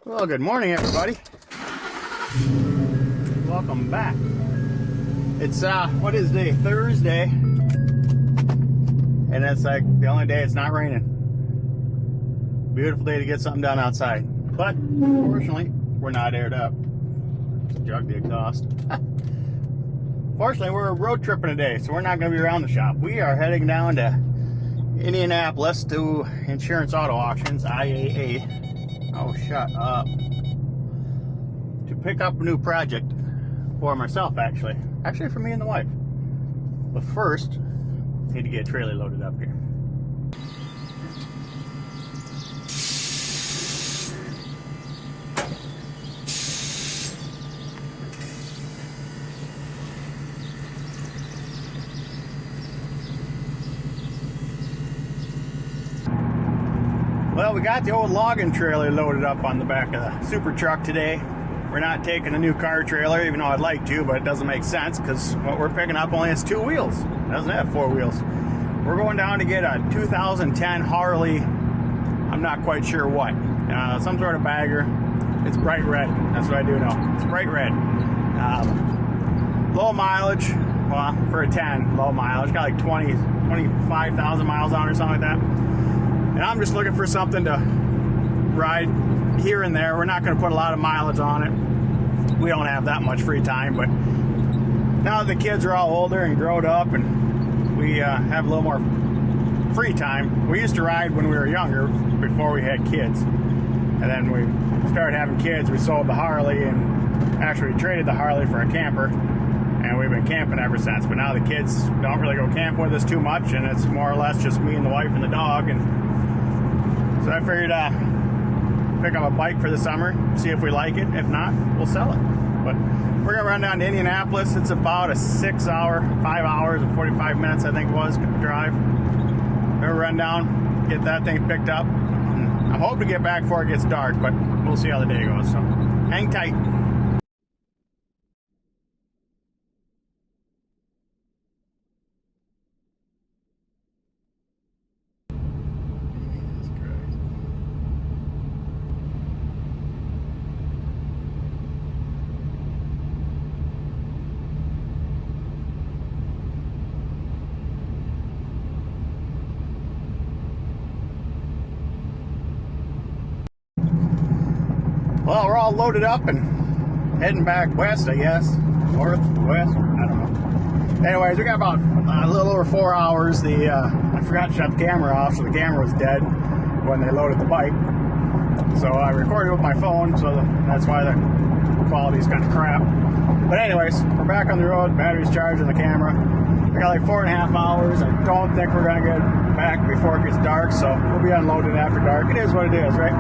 Well, good morning, everybody. Welcome back. It's what is today? Thursday, and it's like the only day it's not raining. Beautiful day to get something done outside, but fortunately, we're not aired up. Jug the exhaust. Fortunately, we're road tripping today, so we're not going to be around the shop. We are heading down to Indianapolis to Insurance Auto Auctions, IAA. Oh, shut up. To pick up a new project for myself, actually. Actually, for me and the wife. But first, need to get a trailer loaded up here. Well, we got the old logging trailer loaded up on the back of the super truck today. We're not taking a new car trailer, even though I'd like to, but it doesn't make sense because what we're picking up only has 2 wheels. It doesn't have 4 wheels. We're going down to get a 2010 Harley, I'm not quite sure what. Some sort of bagger. It's bright red. That's what I do know. It's bright red. Low mileage. Well, for a 10, low mileage. Got like 25,000 miles on or something like that. And I'm just looking for something to ride here and there. We're not going to put a lot of mileage on it. We don't have that much free time, but now that the kids are all older and grown up and we have a little more free time. We used to ride when we were younger, before we had kids. And then we started having kids. We sold the Harley and actually traded the Harley for a camper. And we've been camping ever since. But now the kids don't really go camp with us too much, and it's more or less just me and the wife and the dog. And so I figured pick up a bike for the summer, see if we like it. If not, we'll sell it. But we're gonna run down to Indianapolis. It's about a 5 hours and 45 minutes, I think it was, drive. We're gonna run down, get that thing picked up. And I'm hoping to get back before it gets dark, but we'll see how the day goes. So hang tight. Well, we're all loaded up and heading back west, I guess. North, west, I don't know. Anyways, we got about a little over 4 hours. I forgot to shut the camera off, so the camera was dead when they loaded the bike. So I recorded with my phone, so that's why the quality's kind of crap. But anyways, we're back on the road. Battery's charged on the camera. We got like 4.5 hours. I don't think we're gonna get back before it gets dark, so we'll be unloaded after dark. It is what it is, right?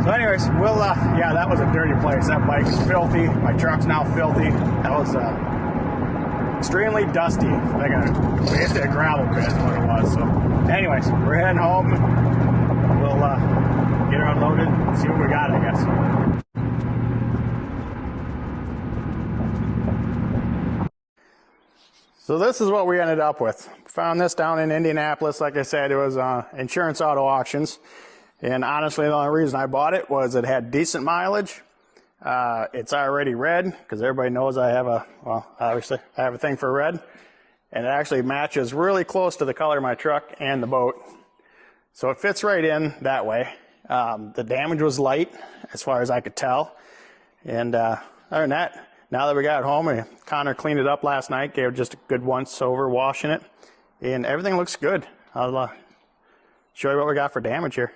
So anyways, we'll, yeah, that was a dirty place. That bike is filthy. My truck's now filthy. That was extremely dusty. Like basically a gravel pit is what it was. So anyways, we're heading home. We'll get her unloaded and see what we got, I guess. So this is what we ended up with. Found this down in Indianapolis. Like I said, it was Insurance Auto Auctions. And honestly, the only reason I bought it was it had decent mileage. It's already red, because everybody knows I have obviously I have a thing for red. And it actually matches really close to the color of my truck and the boat. So it fits right in that way. The damage was light, as far as I could tell. And other than that, now that we got it home, Connor cleaned it up last night, gave it just a good once over washing it. And everything looks good. I'll show you what we got for damage here.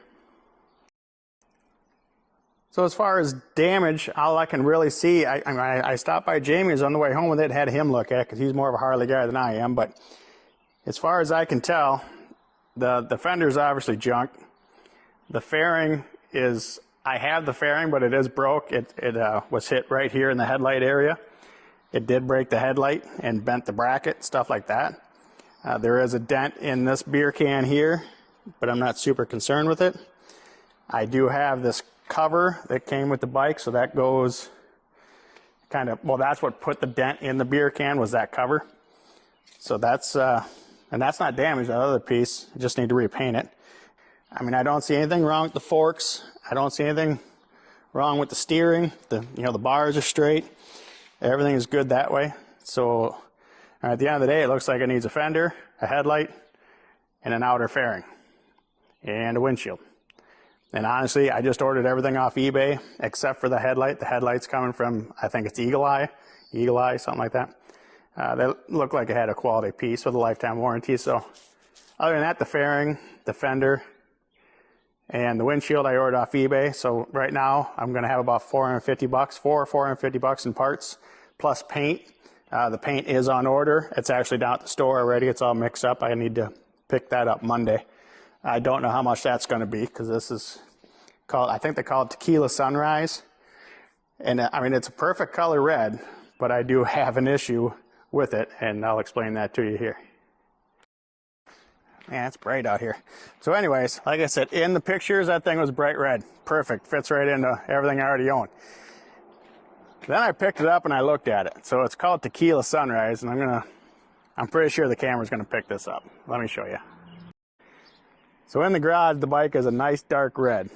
So as far as damage, all I can really see, I stopped by Jamie's on the way home with it, had him look at it, because he's more of a Harley guy than I am. But as far as I can tell, the fender's obviously junk. The fairing is, I have the fairing, but it is broke. It was hit right here in the headlight area. It did break the headlight and bent the bracket, stuff like that. There is a dent in this beer can here, but I'm not super concerned with it. I do have this cover that came with the bike, so that goes kind of, well, that's what put the dent in the beer can, was that cover. So that's and that's not damaged. That other piece, I just need to repaint it. I mean, I don't see anything wrong with the forks. I don't see anything wrong with the steering. The bars are straight. Everything is good that way. So at the end of the day, it looks like it needs a fender, a headlight, and an outer fairing, and a windshield. And honestly, I just ordered everything off eBay except for the headlight. The headlight's coming from, I think it's Eagle Eye, something like that. They looked like it had a quality piece with a lifetime warranty. So other than that, the fairing, the fender, and the windshield I ordered off eBay. So right now I'm going to have about $450 in parts plus paint. The paint is on order. It's actually down at the store already. It's all mixed up. I need to pick that up Monday. I don't know how much that's going to be because this is called, I think they call it Tequila Sunrise. And I mean, it's a perfect color red, but I do have an issue with it, and I'll explain that to you here. Man, it's bright out here. So anyways, like I said, in the pictures, that thing was bright red. Perfect, fits right into everything I already own. Then I picked it up and I looked at it. So it's called Tequila Sunrise, and I'm pretty sure the camera's gonna pick this up. Let me show you. So in the garage, the bike is a nice dark red.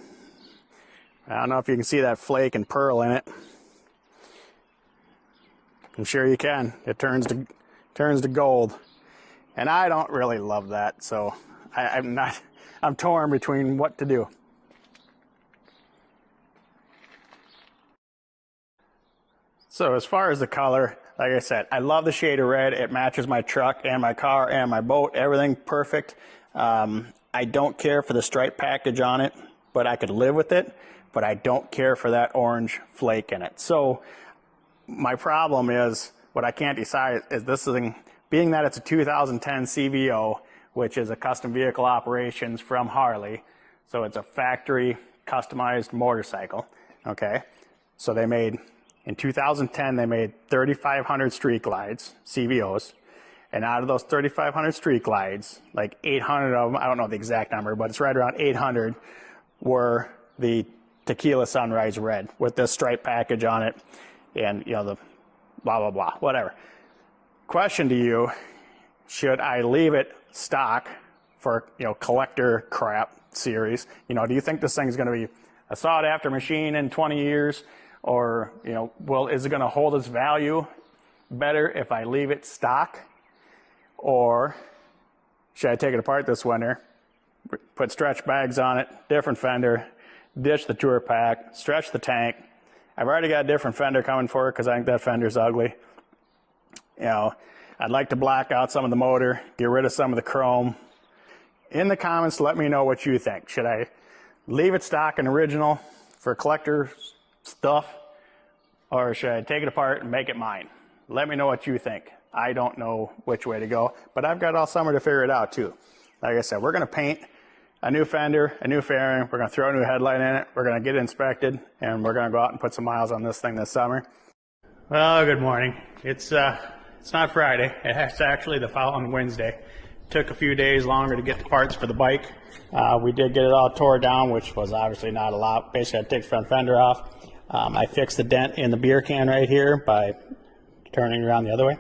I don't know if you can see that flake and pearl in it. I'm sure you can. It turns to gold. And I don't really love that, so I'm torn between what to do. So as far as the color, like I said, I love the shade of red. It matches my truck and my car and my boat, everything perfect. I don't care for the stripe package on it, but I could live with it. But I don't care for that orange flake in it. So my problem is, what I can't decide is this thing, being that it's a 2010 CVO, which is a custom vehicle operations from Harley. So it's a factory customized motorcycle, okay? So they made, in 2010, they made 3,500 Street Glides, CVOs. And out of those 3,500 Street Glides, like 800 of them, I don't know the exact number, but it's right around 800, were the Tequila Sunrise red with this stripe package on it and, the blah, blah, blah, whatever. Question to you, should I leave it stock for, collector crap series? Do you think this thing's going to be a sought after machine in 20 years? Or, is it going to hold its value better if I leave it stock? Or should I take it apart this winter, put stretch bags on it, different fender, ditch the tour pack, stretch the tank? I've already got a different fender coming for it because I think that fender's ugly. I'd like to black out some of the motor, get rid of some of the chrome. In the comments, let me know what you think. Should I leave it stock and original for collector stuff, or should I take it apart and make it mine? Let me know what you think. I don't know which way to go, but I've got all summer to figure it out too. Like I said, we're going to paint a new fender, a new fairing. We're going to throw a new headlight in it. We're going to get it inspected, and we're going to go out and put some miles on this thing this summer. Well, good morning. It's not Friday. It's actually the following Wednesday. Took a few days longer to get the parts for the bike. We did get it all tore down, which was obviously not a lot. Basically, I took the front fender off. I fixed the dent in the beer can right here by turning around the other way.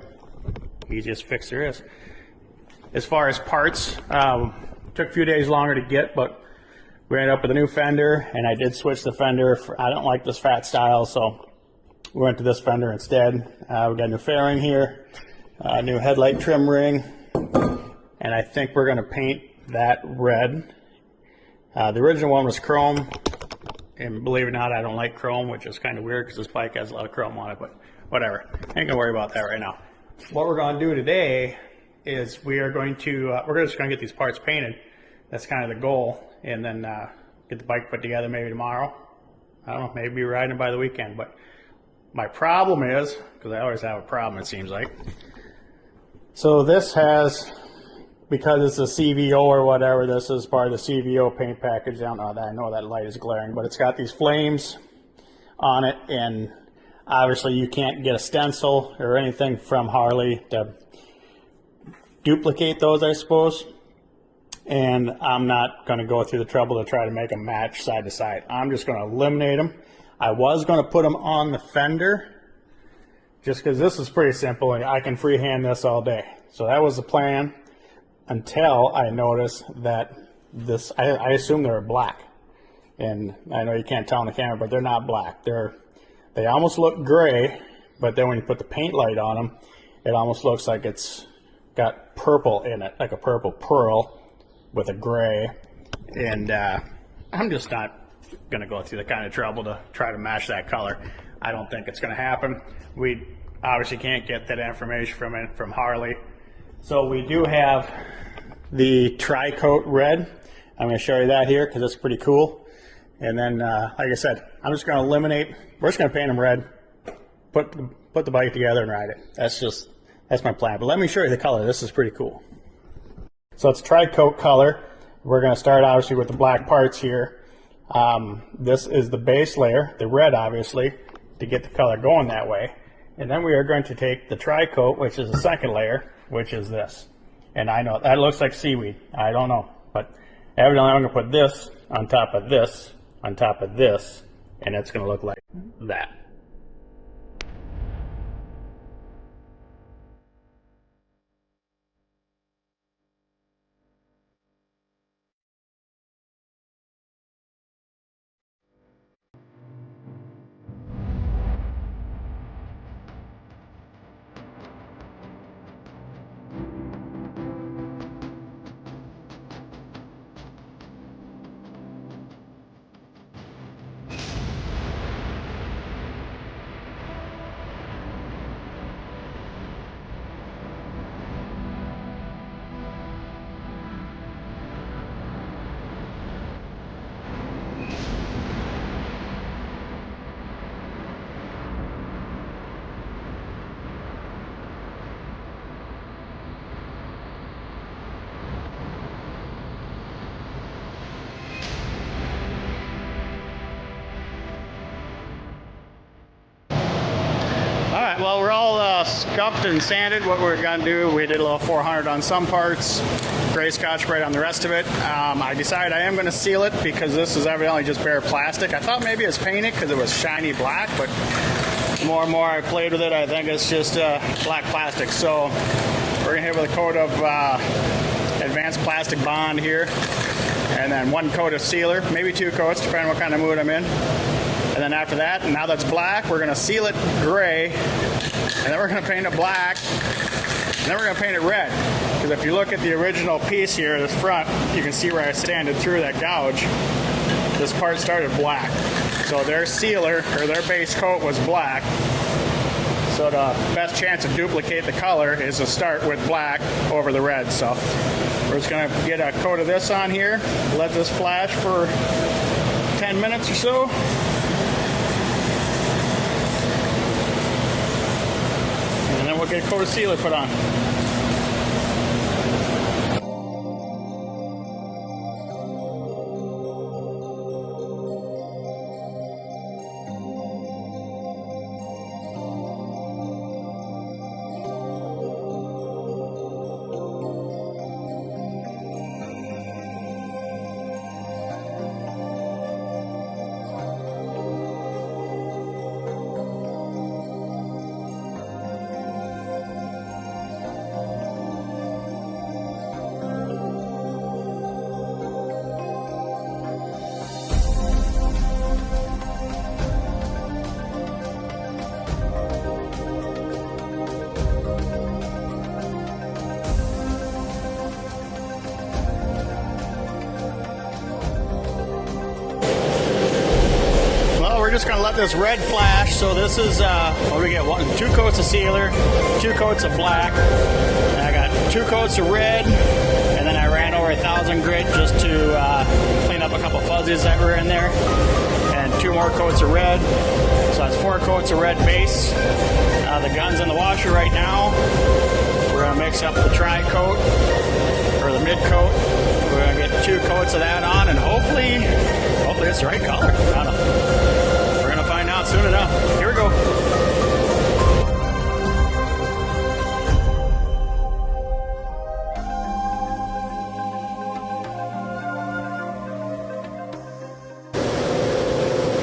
Easiest fix there is. As far as parts, took a few days longer to get, but we ended up with a new fender, and I did switch the fender. I don't like this fat style, so we went to this fender instead. We got a new fairing here, a new headlight trim ring, and I think we're going to paint that red. The original one was chrome, and believe it or not, I don't like chrome, which is kind of weird because this bike has a lot of chrome on it, but whatever. Ain't going to worry about that right now. What we're going to do today is we're just going to get these parts painted. That's kind of the goal, and then get the bike put together maybe tomorrow. I don't know, maybe be riding it by the weekend. But my problem is, because I always have a problem it seems like, so this has, because it's a CVO or whatever, this is part of the CVO paint package. I know that light is glaring, but it's got these flames on it, and obviously you can't get a stencil or anything from Harley to duplicate those, I suppose. And I'm not going to go through the trouble to try to make them match side to side. I'm just going to eliminate them. I was going to put them on the fender just because this is pretty simple and I can freehand this all day. So that was the plan until I noticed that this, I assume they were black. And I know you can't tell on the camera, but they're not black. They almost look gray, but then when you put the paint light on them, it almost looks like it's got purple in it, like a purple pearl with a gray. And I'm just not going to go through the kind of trouble to try to match that color. I don't think it's going to happen. We obviously can't get that information from Harley. So we do have the tri-coat red. I'm going to show you that here because it's pretty cool. And then, like I said, I'm just going to eliminate. We're just going to paint them red, put the bike together and ride it. That's my plan. But let me show you the color. This is pretty cool. So it's tri-coat color. We're going to start obviously with the black parts here. This is the base layer, the red obviously, to get the color going that way. And then we are going to take the tri-coat, which is the second layer, which is this. And I know that looks like seaweed. I don't know, but evidently I'm going to put this on top of this, on top of this, and it's going to look like that. Well, we're all scuffed and sanded. What we're going to do, we did a little 400 on some parts, gray Scotch Brite on the rest of it. I decided I am going to seal it because this is evidently just bare plastic. I thought maybe it's painted because it was shiny black, but the more and more I played with it, I think it's just black plastic. So we're going to hit it with a coat of advanced plastic bond here, and then one coat of sealer, maybe 2 coats, depending on what kind of mood I'm in. And then after that, now that's black, we're going to seal it gray, and then we're going to paint it black, and then we're going to paint it red. Because if you look at the original piece here, this front, you can see where I sanded through that gouge. This part started black. So their sealer, or their base coat was black. So the best chance to duplicate the color is to start with black over the red. So we're just going to get a coat of this on here, let this flash for 10 minutes or so. And then we'll get a coat of sealer put on. We're just going to let this red flash. So this is what do we get? 2 coats of sealer, 2 coats of black, and I got 2 coats of red, and then I ran over 1,000 grit just to clean up a couple fuzzies that were in there, and 2 more coats of red. So that's 4 coats of red base. The gun's in the washer right now. We're going to mix up the tri-coat or the mid-coat. We're going to get 2 coats of that on, and hopefully it's the right color. I don't know. Find out soon enough. Here we go.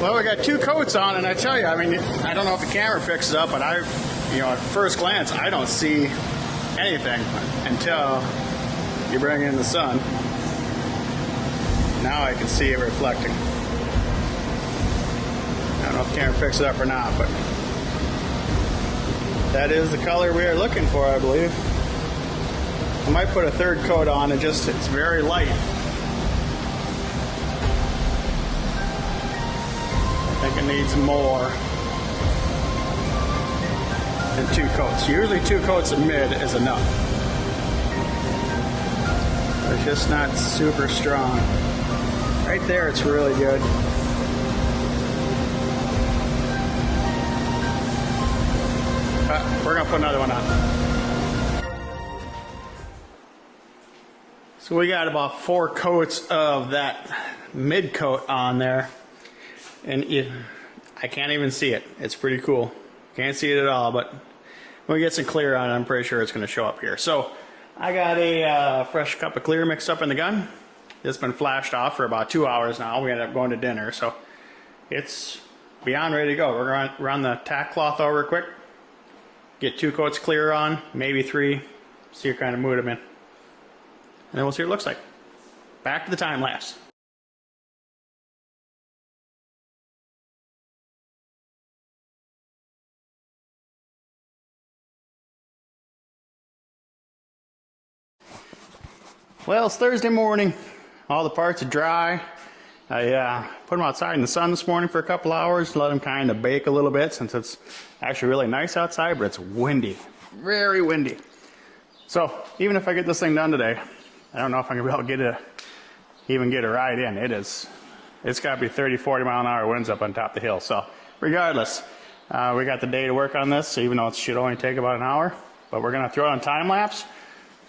Well, we got 2 coats on, and I tell you, I mean, I don't know if the camera picks it up, but at first glance, I don't see anything until you bring in the sun. Now I can see it reflecting. know if the camera picks it up or not, but that is the color we are looking for, I believe. I might put a third coat on, it's very light. I think it needs more than 2 coats. Usually 2 coats of mid is enough. It's just not super strong. Right there, it's really good. We're gonna put another one on. So we got about 4 coats of that mid coat on there, and I can't even see it. It's pretty cool. Can't see it at all, but when we get some clear on it, I'm pretty sure it's gonna show up here. So I got a fresh cup of clear mixed up in the gun. It's been flashed off for about 2 hours now. We ended up going to dinner, so it's beyond ready to go. We're gonna run the tack cloth over quick, get 2 coats clear on, maybe 3, see what kind of mood I'm in. And then we'll see what it looks like. Back to the time lapse. Well, it's Thursday morning. All the parts are dry. I put them outside in the sun this morning for a couple hours, let them kind of bake a little bit since it's actually really nice outside, but it's windy, very windy. So even if I get this thing done today, I don't know if I'm gonna be able to even get a ride in. It's got to be 30, 40 mile an hour winds up on top of the hill. So regardless, we got the day to work on this, even though it should only take about an hour. But we're gonna throw it on time lapse.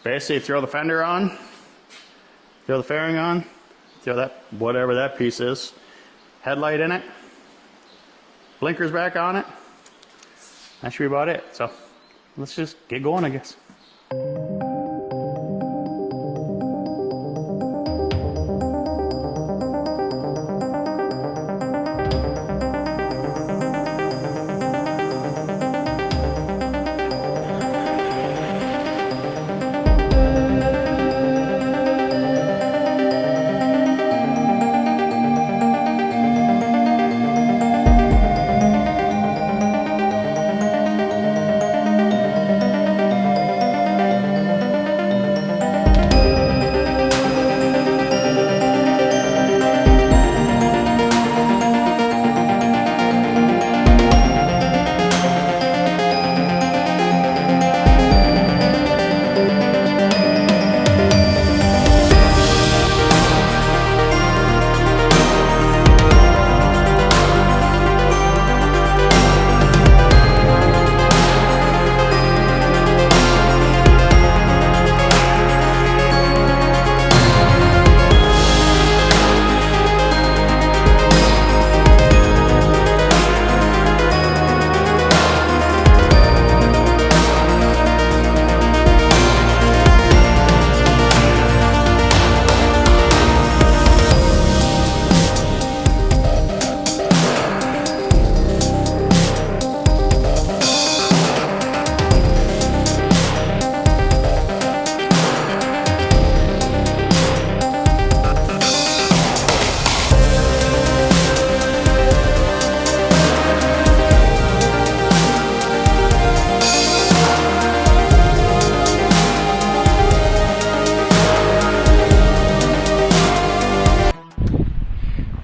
Basically, throw the fender on, throw the fairing on, throw that, whatever that piece is, headlight in it, blinkers back on it. That should be about it. So let's just get going, I guess.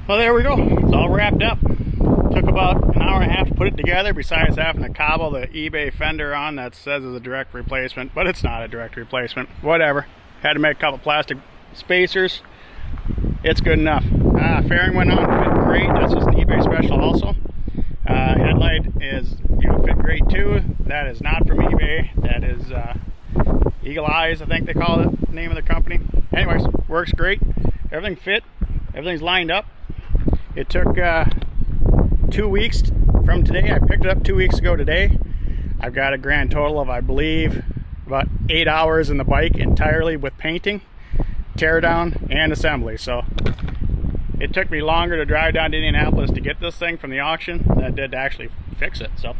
Well, there we go. It's all wrapped up. Took about an hour and a half to put it together, besides having to cobble the eBay fender on that says it's a direct replacement, but it's not a direct replacement. Whatever. Had to make a couple plastic spacers. It's good enough. Fairing went on, fit great. That's just an eBay special also. Headlight is fit great too. That is not from eBay. That is Eagle Eyes, I think they call it, the name of the company. Anyways, works great. Everything fit. Everything's lined up. It took 2 weeks from today. I picked it up 2 weeks ago today. I've got a grand total of, I believe, about 8 hours in the bike entirely with painting, tear down, and assembly. So it took me longer to drive down to Indianapolis to get this thing from the auction than it did to actually fix it. So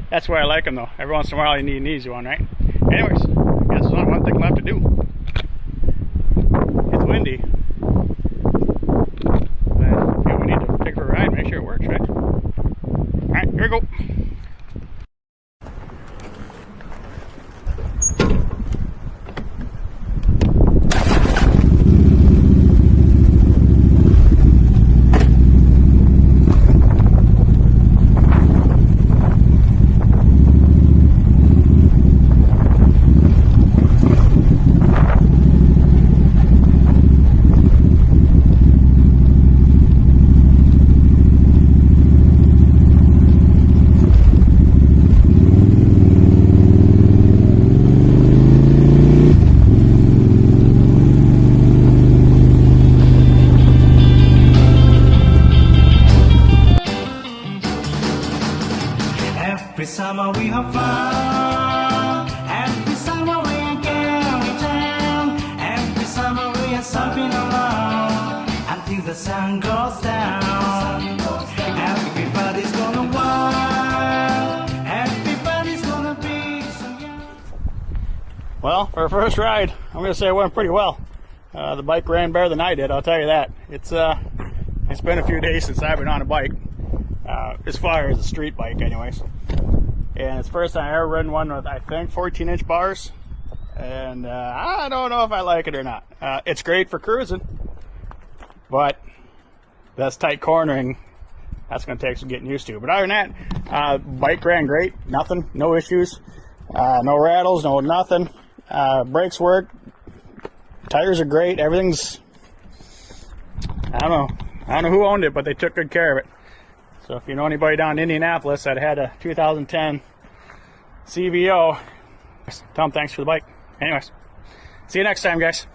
that's why I like them though. Every once in a while you need an easy one, right? Anyways, I guess there's only one thing left to do. It's windy. We need to pick for a ride, make sure it works, right? summer we have fun. Every summer we are going down. Every summer we are stomping along until the sun goes down. Everybody's gonna wild. Everybody's gonna be so young. Well, for our first ride, I'm going to say it went pretty well. The bike ran better than I did, I'll tell you that. It's been a few days since I've been on a bike, as far as a street bike anyways. And it's the first time I ever ridden one with, I think, 14-inch bars. And I don't know if I like it or not. It's great for cruising, but that's tight cornering. That's going to take some getting used to. But other than that, bike ran great. Nothing, no issues, no rattles, no nothing. Brakes work. Tires are great. Everything's, I don't know who owned it, but they took good care of it. So if you know anybody down in Indianapolis that had a 2010 CVO, tell them thanks for the bike. Anyways, see you next time, guys.